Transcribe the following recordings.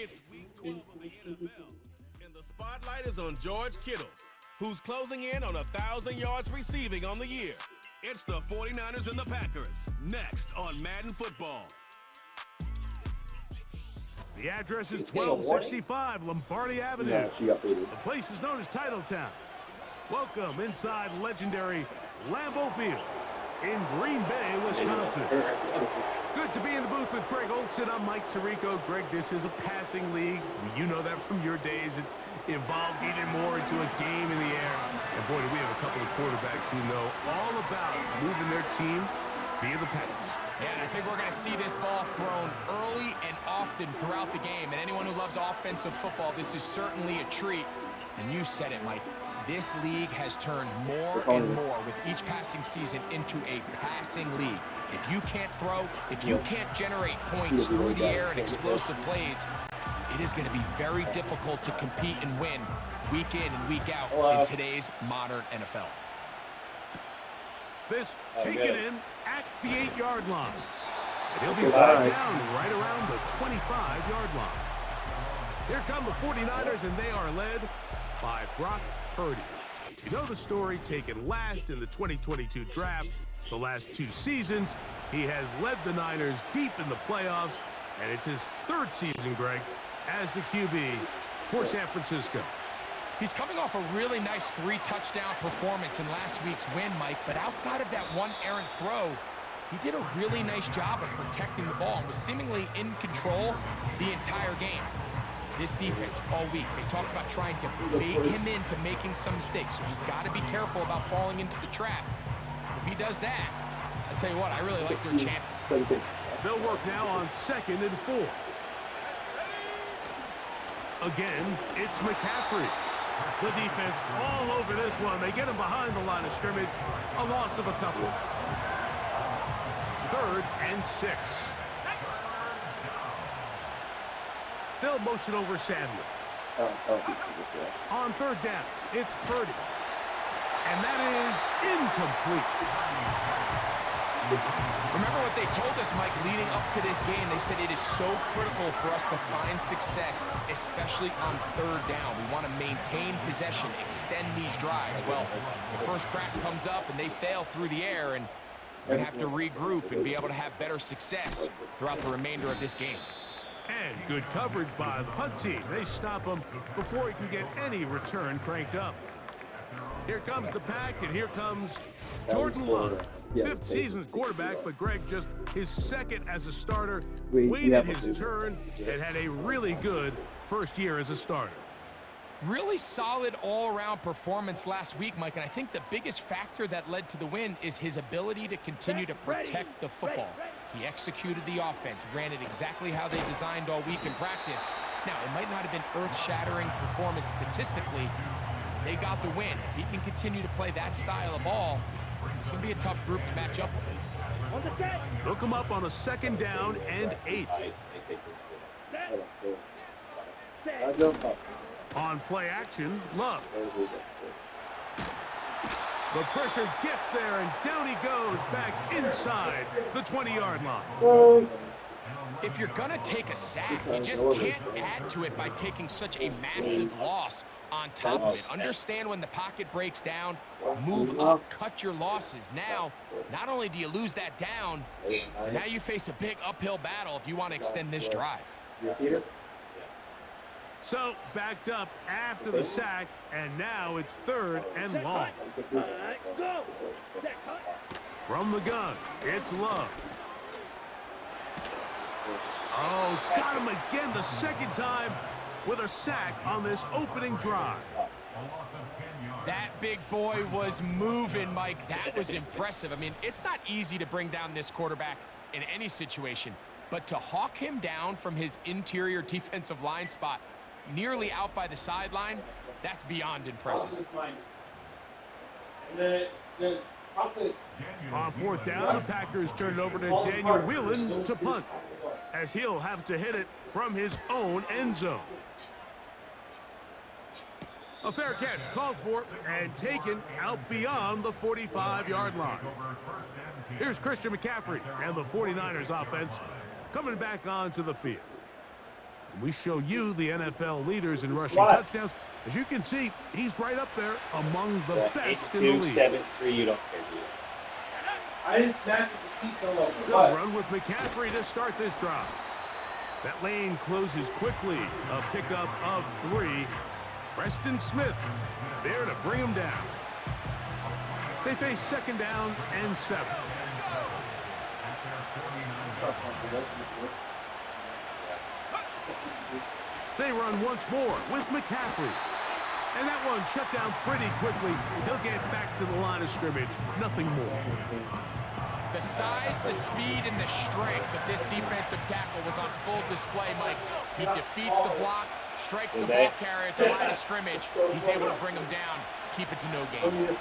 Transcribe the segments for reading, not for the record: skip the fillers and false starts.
It's week 12 of the NFL, and the spotlight is on George Kittle, who's closing in on 1,000 yards receiving on the year. It's the 49ers and the Packers, next on Madden Football. The address is 1265 Lombardi Avenue. The place is known as Titletown. Welcome inside legendary Lambeau Field in Green Bay, Wisconsin. Good to be in the booth with Greg Olson. I'm Mike Tirico. Greg, this is a passing league. You know that from your days. It's evolved even more into a game in the air. And boy, do we have a couple of quarterbacks who know all about moving their team via the pass. Yeah, and I think we're going to see this ball thrown early and often throughout the game. And anyone who loves offensive football, this is certainly a treat. And you said it, Mike. This league has turned more and more with each passing season into a passing league. If you can't throw, if you can't generate points through the air and explosive plays, it is going to be very difficult to compete and win week in and week out in today's modern NFL. This taken in at the 8-yard line. And he'll be brought down right around the 25-yard line. Here come the 49ers, and they are led by Brock Purdy. You know the story, taken last in the 2022 draft. The last 2 seasons, he has led the Niners deep in the playoffs, and it's his 3rd season, Greg, as the QB for San Francisco. He's coming off a really nice 3-touchdown performance in last week's win, Mike, but outside of that one errant throw, he did a really nice job of protecting the ball and was seemingly in control the entire game. This defense all week, they talked about trying to bait him into making some mistakes, so he's got to be careful about falling into the trap. If he does that, I'll tell you what, I really like their chances. They'll work now on 2nd and 4. Again, it's McCaffrey. The defense all over this one. They get him behind the line of scrimmage. A loss of a couple. 3rd and 6. They'll motion over Samuel. On 3rd down, it's Purdy. And that is incomplete. Remember what they told us, Mike, leading up to this game. They said it is so critical for us to find success, especially on 3rd down. We want to maintain possession, extend these drives. Well, the first crack comes up and they fail through the air, and we have to regroup and be able to have better success throughout the remainder of this game. And good coverage by the punt team. They stop him before he can get any return cranked up. Here comes the pack, and here comes Jordan Love. 5th season as quarterback, but Greg just his 2nd as a starter. Waited his turn and had a really good first year as a starter. Really solid all-around performance last week, Mike, and I think the biggest factor that led to the win is his ability to continue to protect the football. He executed the offense, ran it exactly how they designed all week in practice. Now, it might not have been earth-shattering performance statistically. They got the win. If he can continue to play that style of ball, it's going to be a tough group to match up with. They'll come up on a 2nd down and 8. On play action, Love. The pressure gets there, and down he goes back inside the 20-yard line. If you're going to take a sack, you just can't add to it by taking such a massive loss on top of it. Understand when the pocket breaks down, move up, cut your losses. Now, not only do you lose that down, now you face a big uphill battle if you want to extend this drive. So, backed up after the sack, and now it's 3rd and long. From the gun, it's Love. Oh, got him again the 2nd time with a sack on this opening drive. That big boy was moving, Mike. That was impressive. I mean, it's not easy to bring down this quarterback in any situation, but to hawk him down from his interior defensive line spot nearly out by the sideline, that's beyond impressive. On 4th down, the Packers turn it over to Daniel Whelan to punt, as he'll have to hit it from his own end zone. A fair catch called for and taken out beyond the 45-yard line. Here's Christian McCaffrey and the 49ers offense coming back onto the field. We show you the NFL leaders in rushing touchdowns. As you can see, he's right up there among the best in the league. 7-3, you don't care, do you? I didn't smash the seat all over. They'll run with McCaffrey to start this drive. That lane closes quickly. A pickup of 3. Preston Smith there to bring him down. They face 2nd down and 7. They run once more with McCaffrey. And that one shut down pretty quickly. He'll get back to the line of scrimmage. Nothing more. The size, the speed, and the strength of this defensive tackle was on full display, Mike. He defeats the block, strikes the ball carrier at the line of scrimmage. He's able to bring him down, keep it to no gain.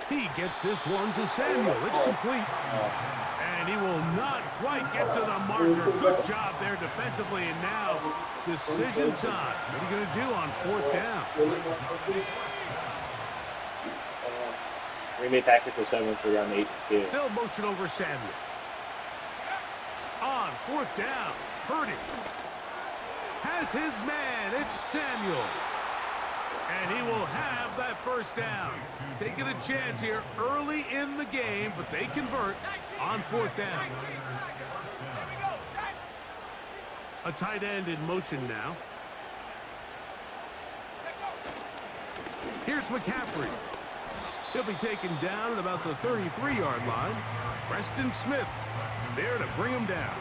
He gets this one to Samuel. It's complete. And he will not quite get to the marker. Good job there defensively. And now, decision time. What are you going to do on 4th down? Green Bay Packers are 7 for around 8-2. They'll motion over Samuel. On 4th down, Purdy has his man. It's Samuel. And he will have that 1st down. Taking a chance here early in the game, but they convert on 4th down. A tight end in motion now. Here's McCaffrey. He'll be taken down at about the 33-yard line. Preston Smith there to bring him down.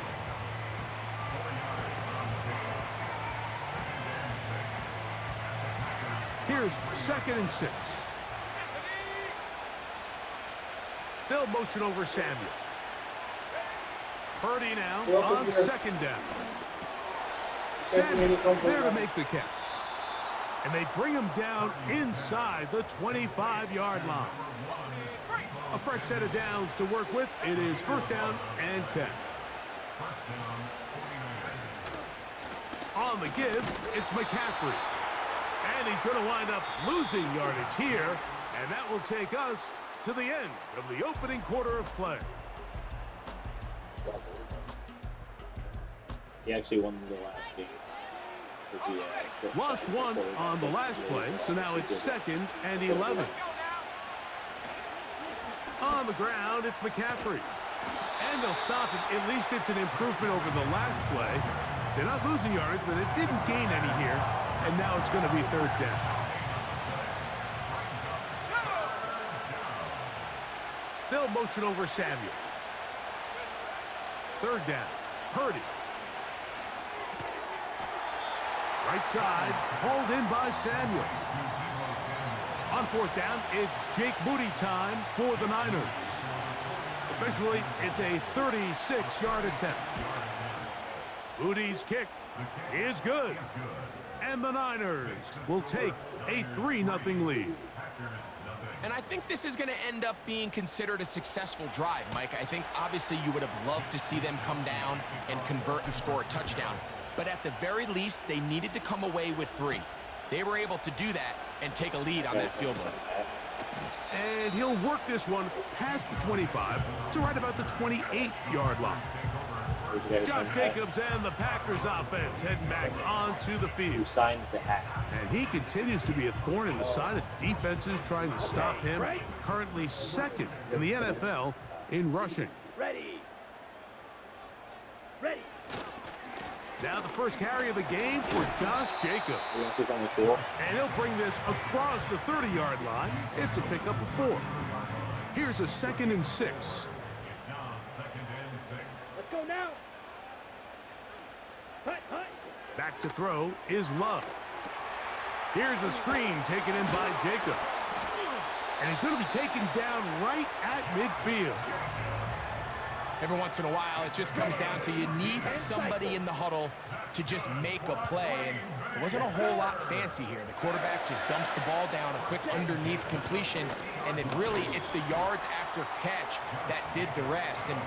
Here's 2nd and 6. They'll motion over Samuel. Purdy now on 2nd down. Samuel there to make the catch. And they bring him down inside the 25-yard line. A fresh set of downs to work with. It is 1st down and 10. On the give, it's McCaffrey. And he's going to wind up losing yardage here. And that will take us to the end of the opening quarter of play. He actually won the last game. Lost one on the last play, so now it's 2nd and 11. On the ground, it's McCaffrey. And they'll stop it. At least it's an improvement over the last play. They're not losing yardage, but it didn't gain any here. And now it's going to be 3rd down. They'll motion over Samuel. 3rd down. Purdy. Right side, hauled in by Samuel. On 4th down, it's Jake Moody time for the Niners. Officially, it's a 36-yard attempt. Moody's kick is good. And the Niners will take a 3-0 lead. And I think this is going to end up being considered a successful drive, Mike. I think obviously you would have loved to see them come down and convert and score a touchdown. But at the very least, they needed to come away with 3. They were able to do that and take a lead on that field goal. And he'll work this one past the 25 to right about the 28-yard line. Josh Jacobs and the Packers offense heading back onto the field. Who signed the hat. And he continues to be a thorn in the side of defenses trying to stop him. Currently 2nd in the NFL in rushing. Ready. Now the first carry of the game for Josh Jacobs. And he'll bring this across the 30-yard line. It's a pickup of 4. Here's a 2nd and 6. Let's go now. Back to throw is Love. Here's a screen taken in by Jacobs. And he's going to be taken down right at midfield. Every once in a while, it just comes down to you need somebody in the huddle to just make a play. And it wasn't a whole lot fancy here. The quarterback just dumps the ball down, a quick underneath completion, and then really it's the yards after catch that did the rest. And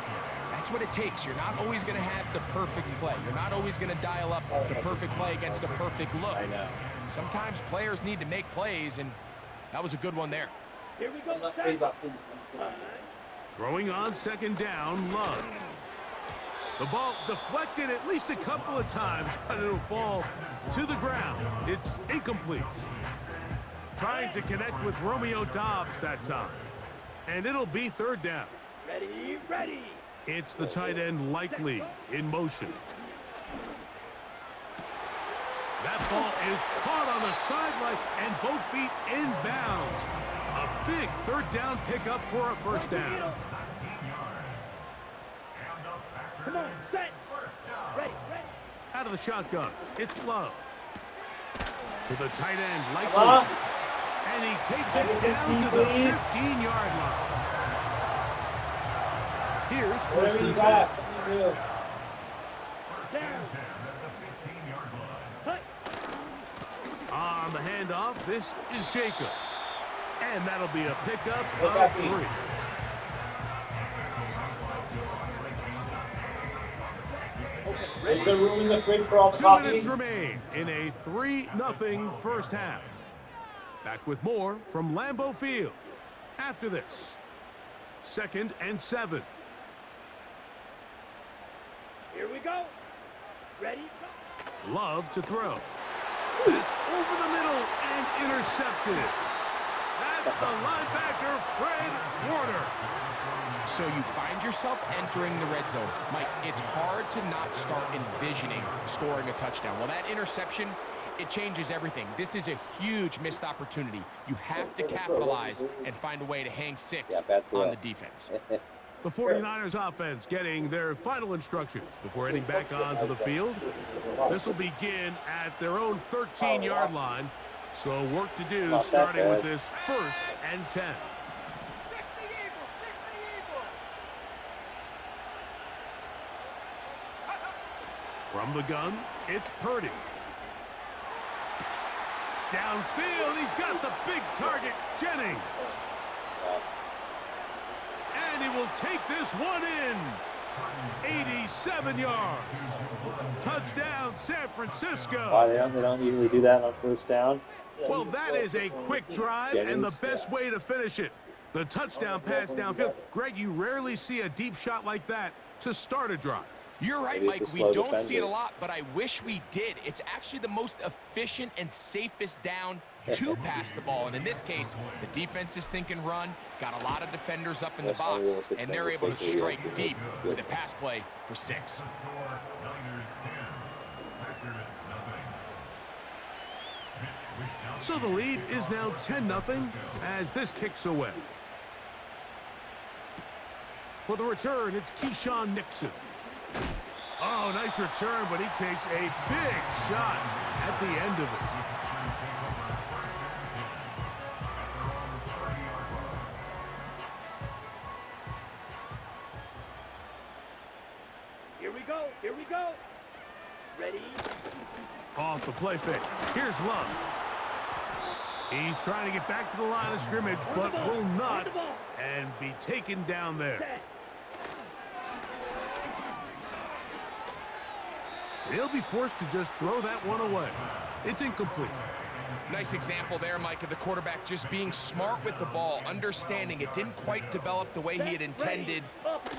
that's what it takes. You're not always going to have the perfect play. You're not always going to dial up the perfect play against the perfect look. I know. Sometimes players need to make plays, and that was a good one there. Here we go. Throwing on 2nd down, Love. The ball deflected at least a couple of times, but it'll fall to the ground. It's incomplete. Trying to connect with Romeo Dobbs that time. And it'll be third down. Ready, ready. It's the tight end Likely in motion. That ball is caught on the sideline and both feet inbounds. A big third down pickup for a first down. Come on, set. Ready, ready. Out of the shotgun, it's Love. To the tight end Likely. And he takes it down to the 15-yard line. Here's first and 10. On the handoff, this is Jacobs. And that'll be a pickup of 3. They've been ruining the fridge for all the 2 coffee. minutes remain in a 3-0 first half. Back with more from Lambeau Field after this. 2nd and 7. Here we go. Ready, go. Love to throw. And it's over the middle and intercepted. That's the linebacker, Fred Warner. So you find yourself entering the red zone. Mike, it's hard to not start envisioning scoring a touchdown. Well, that interception, it changes everything. This is a huge missed opportunity. You have to capitalize and find a way to hang 6 on the defense. The 49ers offense getting their final instructions before heading back onto the field. This will begin at their own 13-yard line. So work to do starting with this 1st and 10. From the gun, it's Purdy. Downfield, he's got the big target, Jennings. And he will take this one in. 87 yards. Touchdown, San Francisco. Why they don't usually do that on first down? Well, that is a quick drive and the best way to finish it. The touchdown pass downfield. Greg, you rarely see a deep shot like that to start a drive. You're right, Mike. We don't see it a lot, but I wish we did. It's actually the most efficient and safest down to pass the ball. And in this case, the defense is thinking run, got a lot of defenders up in the box, and they're able to strike deep with a pass play for 6. So the lead is now 10-0 as this kicks away. For the return, it's Keyshawn Nixon. Oh, nice return, but he takes a big shot at the end of it. Here we go. Here we go. Ready. Off the play fake. Here's Love. He's trying to get back to the line of scrimmage, but will not, and be taken down there. He'll be forced to just throw that one away. It's incomplete. Nice example there, Mike, of the quarterback just being smart with the ball, understanding it didn't quite develop the way he had intended.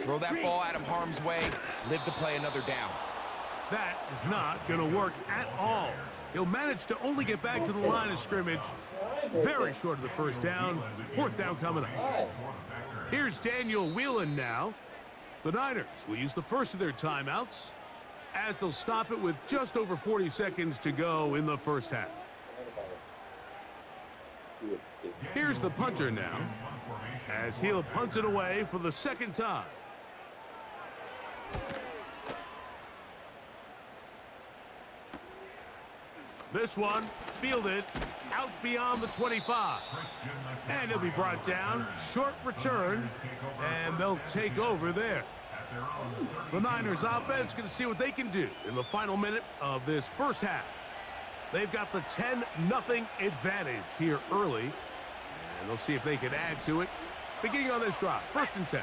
Throw that ball out of harm's way, live to play another down. That is not going to work at all. He'll manage to only get back to the line of scrimmage. Very short of the first down. 4th down coming up. Here's Daniel Whelan now. The Niners will use the first of their timeouts as they'll stop it with just over 40 seconds to go in the first half. Here's the punter now as he'll punt it away for the 2nd time. This one fielded out beyond the 25. And he'll be brought down. Short return. And they'll take over there. The Niners offense going to see what they can do in the final minute of this first half. They've got the 10-0 advantage here early. And they'll see if they can add to it. Beginning on this drive, 1st and 10.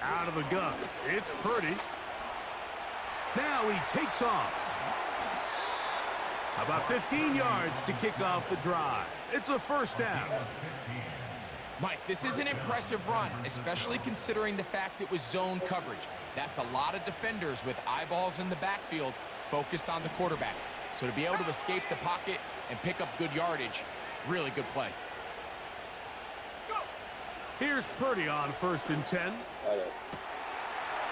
Out of the gun, it's Purdy. Now he takes off. About 15 yards to kick off the drive. It's a first down. Mike, this is an impressive run, especially considering the fact it was zone coverage. That's a lot of defenders with eyeballs in the backfield focused on the quarterback. So to be able to escape the pocket and pick up good yardage, really good play. Here's Purdy on 1st and 10.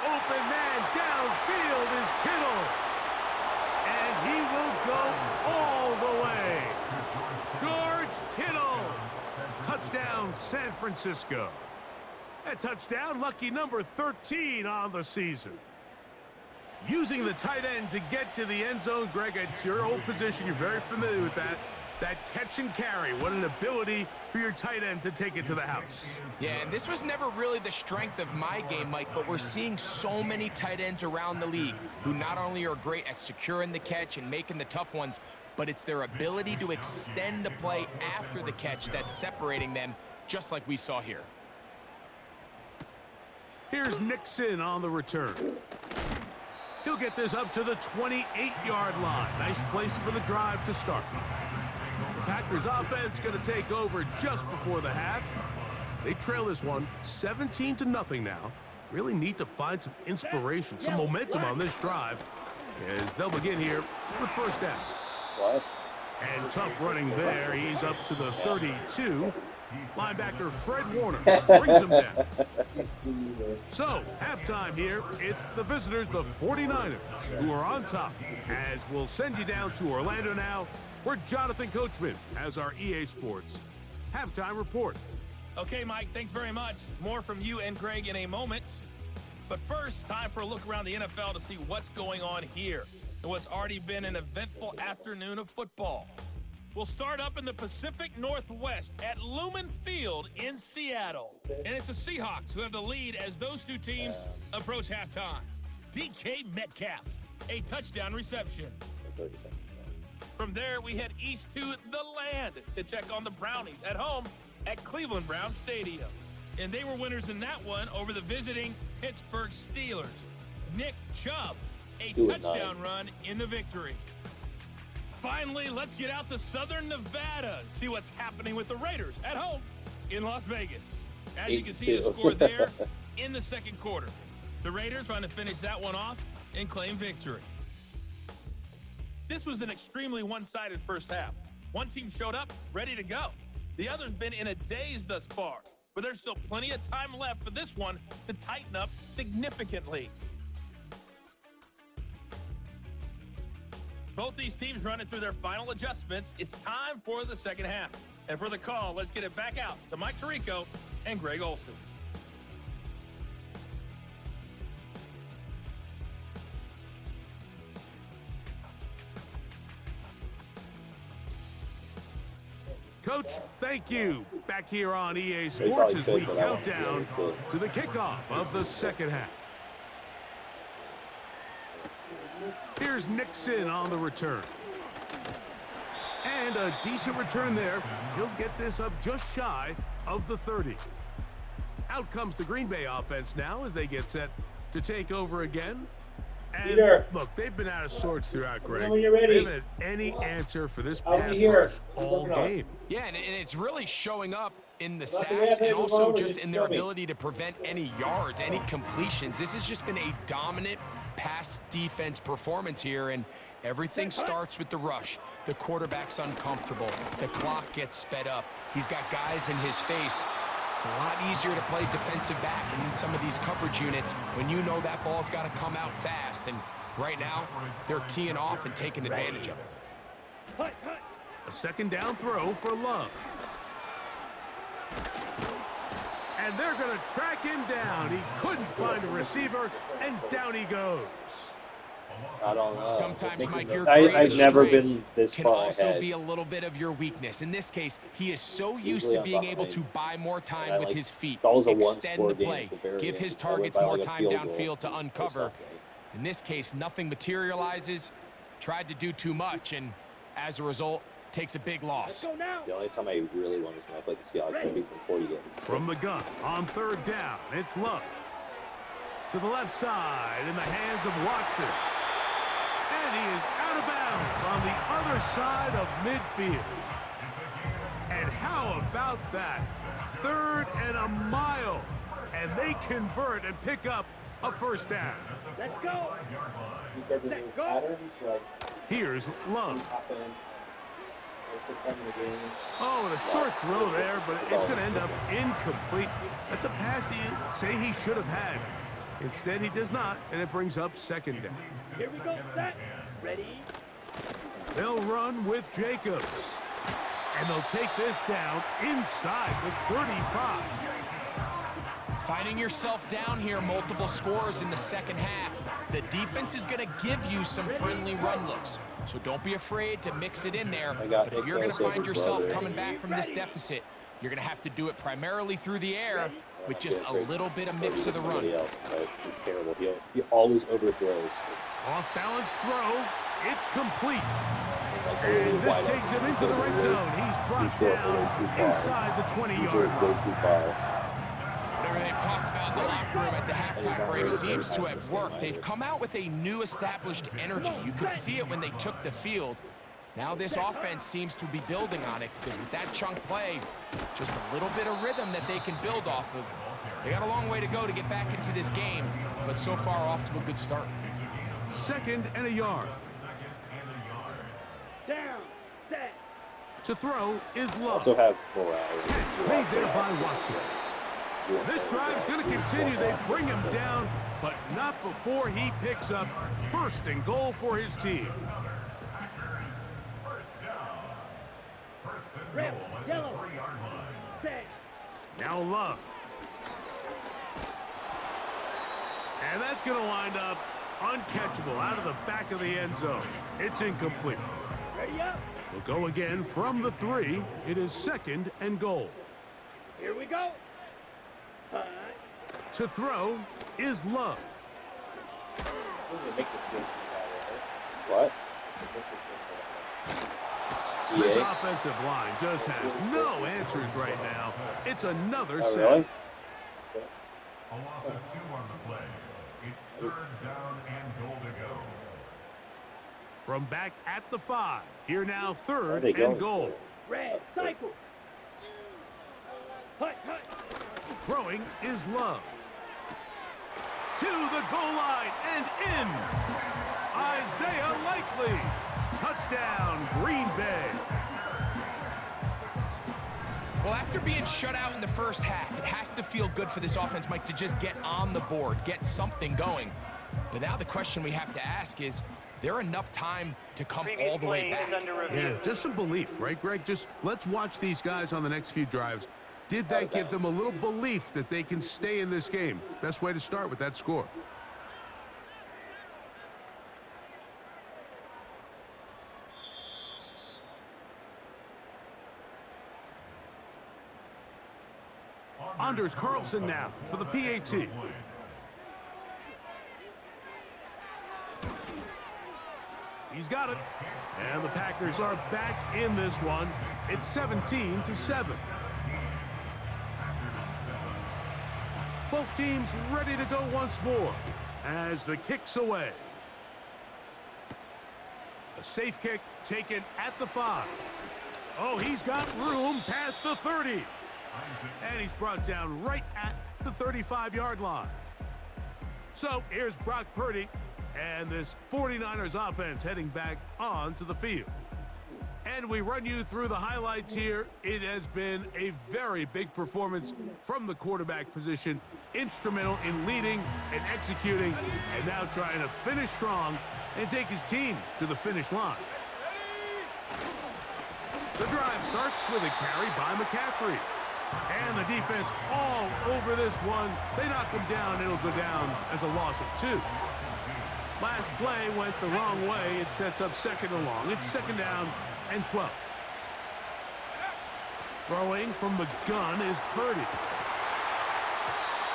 Open man downfield is Kittle. And he will go all the way. George Kittle. Touchdown, San Francisco. That touchdown, lucky number 13 on the season. Using the tight end to get to the end zone, Greg, it's your old position. You're very familiar with that. That catch and carry, what an ability for your tight end to take it to the house. Yeah, and this was never really the strength of my game, Mike, but we're seeing so many tight ends around the league who not only are great at securing the catch and making the tough ones, but it's their ability to extend the play after the catch that's separating them, just like we saw here. Here's Nixon on the return. He'll get this up to the 28-yard line. Nice place for the drive to start. The Packers offense going to take over just before the half. They trail this one 17-0 now. Really need to find some inspiration, some momentum on this drive as they'll begin here with first down. What? And tough running there. He's up to the 32. Linebacker Fred Warner brings him down. So, halftime here. It's the visitors, the 49ers, who are on top. As we'll send you down to Orlando now, where Jonathan Coachman has our EA Sports halftime report. Okay, Mike, thanks very much. More from you and Greg in a moment. But first, time for a look around the NFL to see what's going on here and what's already been an eventful afternoon of football. We'll start up in the Pacific Northwest at Lumen Field in Seattle. And it's the Seahawks who have the lead as those two teams approach halftime. DK Metcalf, a touchdown reception. From there, we head east to the land to check on the Brownies at home at Cleveland Browns Stadium. And they were winners in that one over the visiting Pittsburgh Steelers. Nick Chubb, a touchdown run in the victory. Finally, let's get out to Southern Nevada and see what's happening with the Raiders at home in Las Vegas. As you can see the score there in the second quarter. The Raiders trying to finish that one off and claim victory. This was an extremely one-sided first half. One team showed up ready to go. The other's been in a daze thus far, but there's still plenty of time left for this one to tighten up significantly. Both these teams running through their final adjustments. It's time for the second half. And for the call, let's get it back out to Mike Tirico and Greg Olsen. Coach, thank you. Back here on EA Sports as we count down to the kickoff of the second half. Here's Nixon on the return. And a decent return there. He'll get this up just shy of the 30. Out comes the Green Bay offense now as they get set to take over again. And look, they've been out of sorts throughout, Greg. They haven't had any answer for this pass rush all game. Yeah, and it's really showing up in the sacks and also just in their ability to prevent any yards, any completions. This has just been a dominant pass defense performance here, and everything starts with the rush. The quarterback's uncomfortable. The clock gets sped up. He's got guys in his face. It's a lot easier to play defensive back and in some of these coverage units when you know that ball's got to come out fast. And right now, they're teeing off and taking advantage of it. A second down throw for Love. And they're going to track him down. He couldn't find a receiver, and down he goes. I don't know. Sometimes, Mike, your I've never been this can far also ahead. be a little bit of your weakness. In this case, he is so used to being able to buy more time with his feet, extend the play, give his targets more time downfield to uncover. In this case, nothing materializes, tried to do too much, and as a result, takes a big loss. The only time I really wanted to play the Seahawks, I beat them 40 games. From the gun on third down, it's Love. To the left side in the hands of Watson. And he is out of bounds on the other side of midfield. And And how about that? 3rd and a mile. And they convert and pick up a first down. Let's go. Let's go. Here's Love. Oh, and a short throw there, but it's going to end up incomplete. That's a pass he say he should have had. Instead, he does not, and it brings up 2nd down. Here we go. Set. Ready. They'll run with Jacobs. And they'll take this down inside the 35. Finding yourself down here, multiple scores in the second half. The defense is going to give you some friendly run looks. So don't be afraid to mix it in there. But if you're going to find yourself coming back from this deficit, you're going to have to do it primarily through the air with just a little bit of mix of the run. He's terrible. He always overthrows. Off-balance throw. It's complete. And this takes him into the red zone. He's brought down inside the 20-yard line. Whatever they've talked about in the locker room at the halftime break seems to have worked. They've come out with a new established energy. You could see it when they took the field. Now this offense seems to be building on it because with that chunk play, just a little bit of rhythm that they can build off of. They got a long way to go to get back into this game, but so far off to a good start. 2nd and a yard. Down. Set. To throw is Love. Also have morale. Made there by Watson. This drive's going to continue. They bring him down, but not before he picks up 1st and goal for his team. Red. Yellow. Set. Now Love. And that's going to wind up uncatchable out of the back of the end zone. It's incomplete. Ready up. We'll go again from the 3. It is 2nd and goal. Here we go. To throw is Love. What? This offensive line just has no answers right now. It's another set. Really? A loss of 2 on the play. It's 3rd down and goal to go. From back at the 5. Here now 3rd and goal. Red. Cycle. Hut, hut. Throwing is Love. To the goal line and in. Isaiah Likely. Touchdown, Green Bay. Well, after being shut out in the first half, it has to feel good for this offense, Mike, to just get on the board, get something going. But now the question we have to ask is there enough time to come all the way back? Yeah, just some belief, right, Greg? Just let's watch these guys on the next few drives. Did that give them a little belief that they can stay in this game? Best way to start with that score. Anders Carlson now for the PAT. He's got it. And the Packers are back in this one. It's 17-7. Both teams ready to go once more as the kick's away. A safe kick taken at the 5. Oh, he's got room past the 30. And he's brought down right at the 35-yard line. So here's Brock Purdy and this 49ers offense heading back onto the field. And we run you through the highlights here. It has been a very big performance from the quarterback position. Instrumental in leading and executing, and now trying to finish strong and take his team to the finish line. The drive starts with a carry by McCaffrey. And the defense all over this one. They knock him down. It'll go down as a loss of 2. Last play went the wrong way. It sets up 2nd and long. It's 2nd down and 12. Throwing from the gun is Purdy.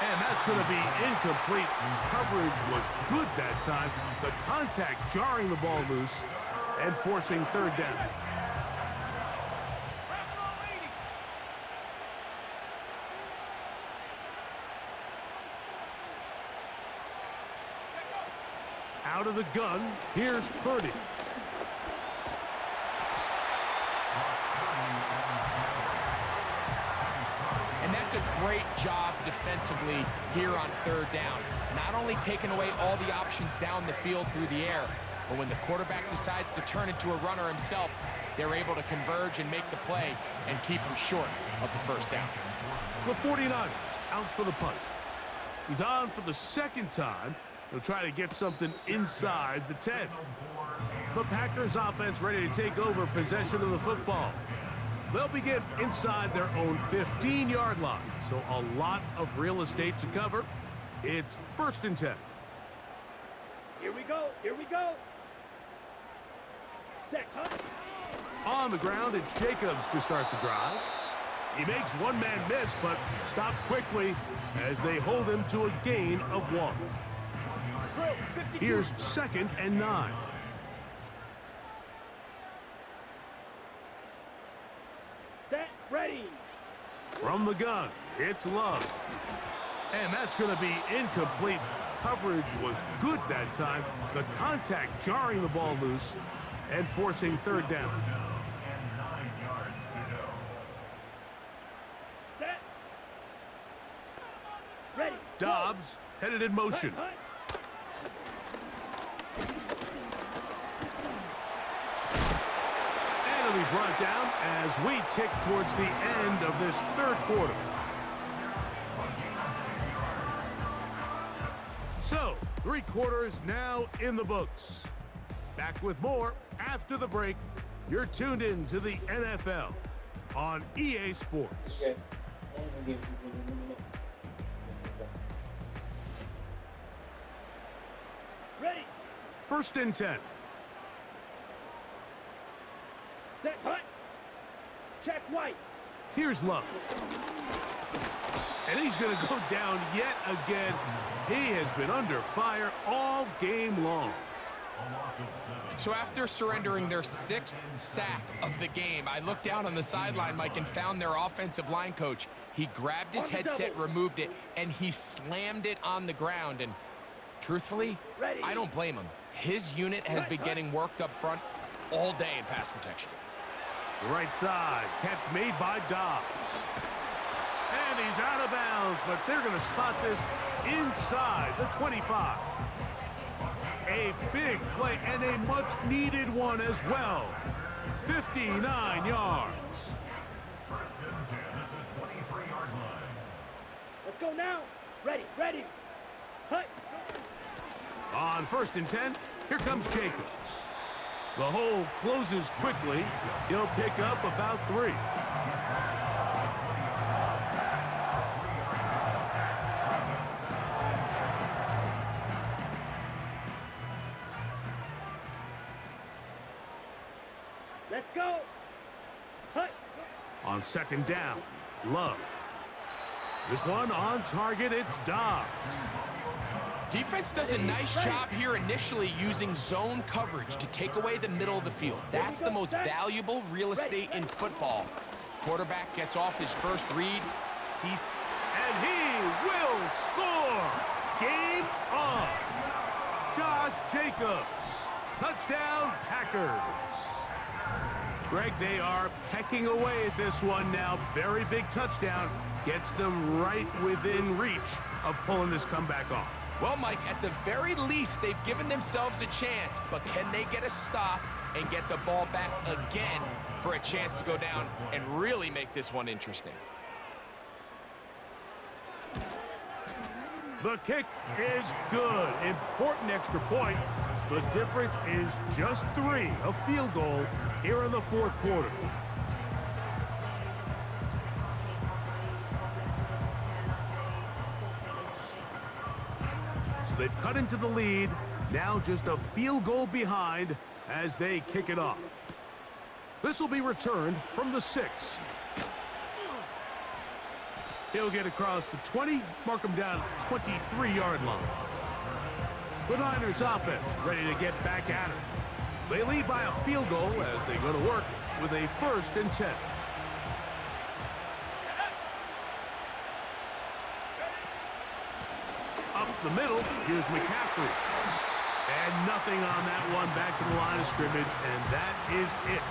And that's going to be incomplete. Coverage was good that time. The contact jarring the ball loose and forcing 3rd down. Out of the gun, here's Purdy. That's a great job defensively here on third down. Not only taking away all the options down the field through the air, but when the quarterback decides to turn into a runner himself, they're able to converge and make the play and keep him short of the first down. The 49ers out for the punt. He's on for the second time. He'll try to get something inside the 10. The Packers offense ready to take over possession of the football. They'll begin inside their own 15-yard line, so a lot of real estate to cover. It's 1st and 10. Here we go. Here we go. Set, huh? On the ground, it's Jacobs to start the drive. He makes one man miss, but stopped quickly as they hold him to a gain of 1. Here's 2nd and 9. Set, ready. From the gun, it's Love. And that's going to be incomplete. Coverage was good that time. The contact jarring the ball loose and forcing 3rd down. Set. Ready. Dobbs headed in motion. Hut, And it'll be brought down as we tick towards the end of this 3rd quarter. So, 3 quarters now in the books. Back with more after the break. You're tuned in to the NFL on EA Sports. ready. 1st and 10. Set, hut. Check white. Here's Love. And he's going to go down yet again. He has been under fire all game long. So after surrendering their 6th sack of the game, I looked down on the sideline, Mike, and found their offensive line coach. He grabbed his headset, removed it, and he slammed it on the ground. And truthfully, I don't blame him. His unit has been getting worked up front all day in pass protection. The right side, catch made by Dobbs. And he's out of bounds, but they're going to spot this inside the 25. A big play and a much-needed one as well. 59 yards. Let's go now. Ready, ready. Hut. On 1st and 10, here comes Jacobs. The hole closes quickly. He'll pick up about 3. Let's go. Hut. On 2nd down, Love. This one on target, it's Dobbs. Defense does a nice job here initially using zone coverage to take away the middle of the field. That's the most valuable real estate in football. Quarterback gets off his first read, sees... And he will score! Game on! Josh Jacobs. Touchdown, Packers. Greg, they are pecking away at this one now. Very big touchdown. Gets them right within reach of pulling this comeback off. Well, Mike, at the very least, they've given themselves a chance, but can they get a stop and get the ball back again for a chance to go down and really make this one interesting? The kick is good. Important extra point. The difference is just 3, a field goal here in the 4th quarter. So they've cut into the lead. Now just a field goal behind as they kick it off. This will be returned from the 6. He'll get across the 20, mark him down at the 23-yard line. The Niners offense ready to get back at it. They lead by a field goal as they go to work with a 1st and 10. Up the middle, here's McCaffrey. And nothing on that one, back to the line of scrimmage, and that is it.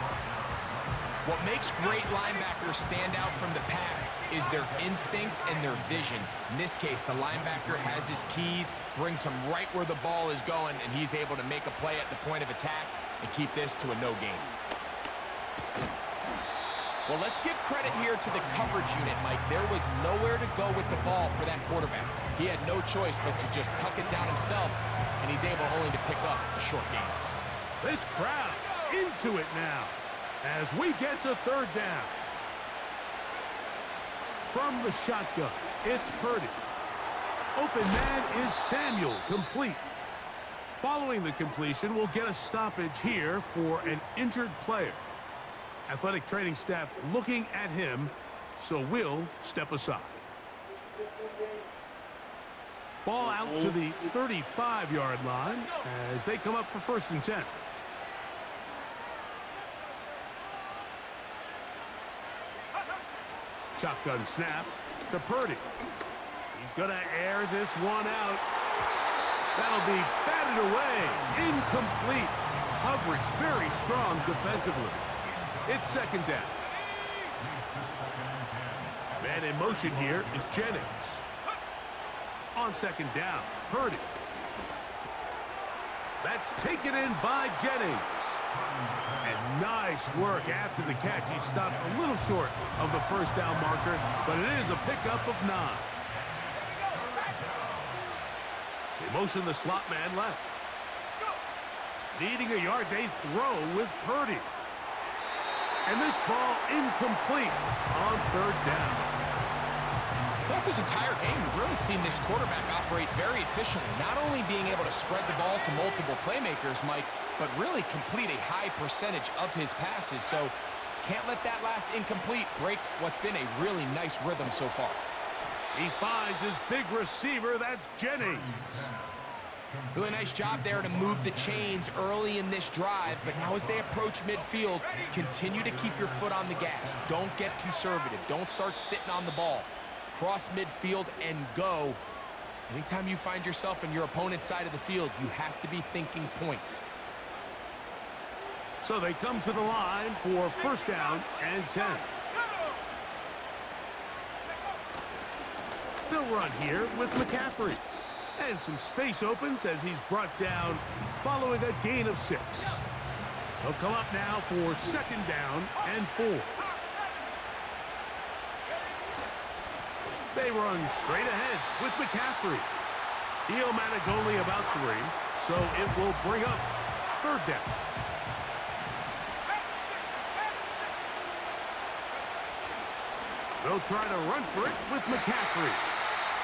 What makes great linebackers stand out from the pack is their instincts and their vision. In this case, the linebacker has his keys, brings him right where the ball is going, and he's able to make a play at the point of attack and keep this to a no gain. Well, let's give credit here to the coverage unit, Mike. There was nowhere to go with the ball for that quarterback. He had no choice but to just tuck it down himself, and he's able only to pick up a short gain. This crowd into it now as we get to third down. From the shotgun, it's Purdy. Open man is Samuel, complete. Following the completion, we'll get a stoppage here for an injured player. Athletic training staff looking at him, so we'll step aside. Ball out to the 35-yard line as they come up for 1st and 10. Shotgun snap to Purdy. He's going to air this one out. That'll be batted away. Incomplete. Coverage very strong defensively. It's 2nd down. Man in motion here is Jennings. On 2nd down, Purdy. That's taken in by Jennings. And nice work after the catch. He stopped a little short of the 1st down marker, but it is a pickup of 9. They motion the slot man left. Needing a yard, they throw with Purdy. And this ball incomplete on 3rd down. Throughout this entire game, we've really seen this quarterback operate very efficiently, not only being able to spread the ball to multiple playmakers, Mike, but really complete a high percentage of his passes. So can't let that last incomplete break what's been a really nice rhythm so far. He finds his big receiver, that's Jennings. Doing a nice job there to move the chains early in this drive, but now as they approach midfield, continue to keep your foot on the gas. Don't get conservative. Don't start sitting on the ball. Cross midfield and go. Anytime you find yourself in your opponent's side of the field, you have to be thinking points. So they come to the line for 1st down and 10. They'll run here with McCaffrey. And some space opens as he's brought down following a gain of 6. They'll come up now for 2nd down and 4. They run straight ahead with McCaffrey. He'll manage only about 3, so it will bring up 3rd down. They'll try to run for it with McCaffrey.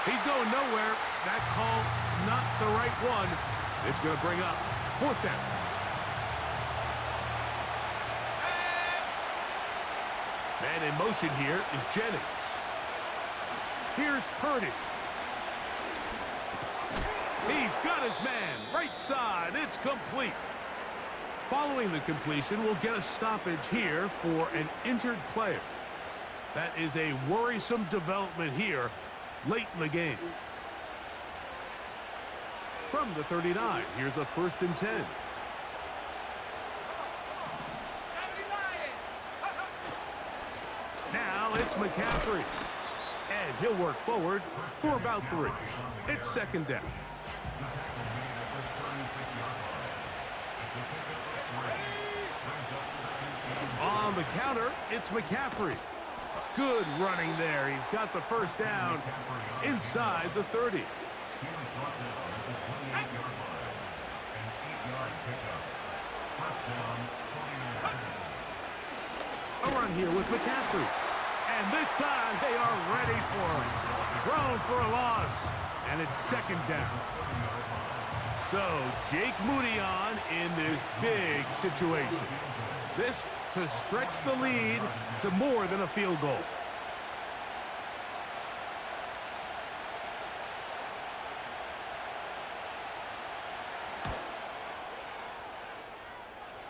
He's going nowhere. That call, not the right one. It's going to bring up 4th down. Man in motion here is Jennings. Here's Purdy. He's got his man. Right side. It's complete. Following the completion, we'll get a stoppage here for an injured player. That is a worrisome development here late in the game. From the 39, here's a 1st and 10. Now it's McCaffrey. And he'll work forward for about 3. It's 2nd down. On the counter, it's McCaffrey. Good running there. He's got the 1st down inside the 30. A run here with McCaffrey. And this time they are ready for him. Thrown for a loss. And it's 2nd down. So Jake Moody on in this big situation. This to stretch the lead to more than a field goal.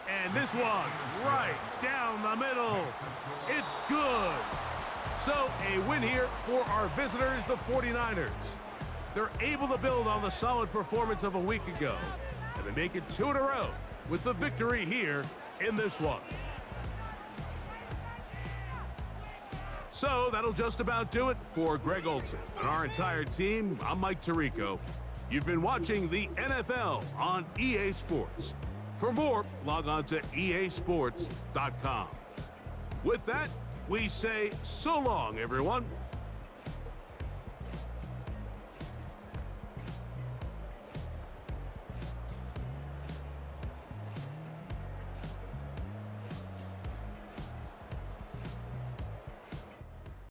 And this one right down the middle. It's good. So a win here for our visitors, the 49ers. They're able to build on the solid performance of a week ago. And they make it 2 in a row with the victory here in this one. So that'll just about do it for Greg Olson and our entire team. I'm Mike Tirico. You've been watching the NFL on EA Sports. For more, log on to easports.com. With that, we say so long, everyone.